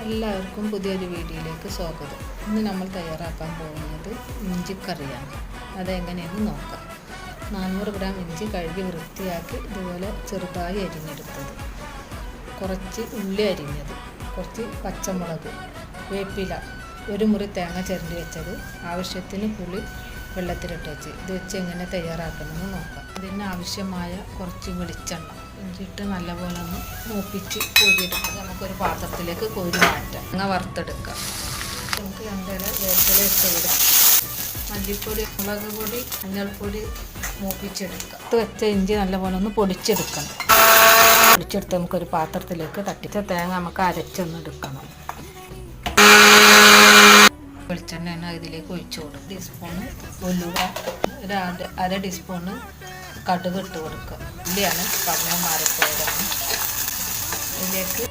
എല്ലാവർക്കും പുതിയൊരു വീഡിയോയിലേക്ക് സ്വാഗതം. ഇന്ന് നമ്മൾ തയ്യാറാക്കാൻ പോകുന്നത് ഇഞ്ചിക്കറിയാണ്. അതെങ്ങനെയെന്ന് നോക്കാം. 400 ഗ്രാം ഇഞ്ചി കഴുകി വൃത്തിയാക്കി ഇതുപോലെ ചെറുതായി അരിഞ്ഞെടുത്തത്, കുറച്ച് ഉള്ളി അരിഞ്ഞത്, കുറച്ച് പച്ചമുളക്, വേപ്പില, ഒരു മുറി തേങ്ങ ചിരണ്ടി വെച്ചത്, ആവശ്യത്തിന് പുളി വെള്ളത്തിലിട്ട് വെച്ച്. ഇത് വെച്ച് എങ്ങനെ തയ്യാറാക്കണമെന്ന് നോക്കാം. അതിന് ആവശ്യമായ കുറച്ച് വെളിച്ചെണ്ണ ഇഞ്ചിട്ട് നല്ലപോലെ ഒന്ന് മൂപ്പിച്ച് കോരിയെടുക്കുക. നമുക്കൊരു പാത്രത്തിലേക്ക് കോരി മാറ്റാം. തേങ്ങ വറുത്തെടുക്കാം. നമുക്ക് 2 ഇല വേപ്പില ഇട്ട് കൊടുക്കാം. മല്ലിപ്പൊടി, മുളക് പൊടി, മഞ്ഞൾപ്പൊടി മൂപ്പിച്ചെടുക്കാം. ഇത് വെച്ച ഇഞ്ചി നല്ലപോലെ ഒന്ന് പൊടിച്ചെടുക്കണം. പൊടിച്ചെടുത്ത് നമുക്കൊരു പാത്രത്തിലേക്ക് തട്ടിച്ച തേങ്ങ നമുക്ക് അരച്ചൊന്നെടുക്കണം. വെളിച്ചെണ്ണ ഇതിലേക്ക് ഒഴിച്ചു കൊടുക്കും. ടീസ്പൂണ് ഉലുവ, ഒരു അര ടീസ്പൂണ് കടുക് ഇട്ട് കൊടുക്കുക. ഉള്ളിയാണ് പറഞ്ഞ മാറിപ്പോയതാണ്. ഇതിലേക്ക്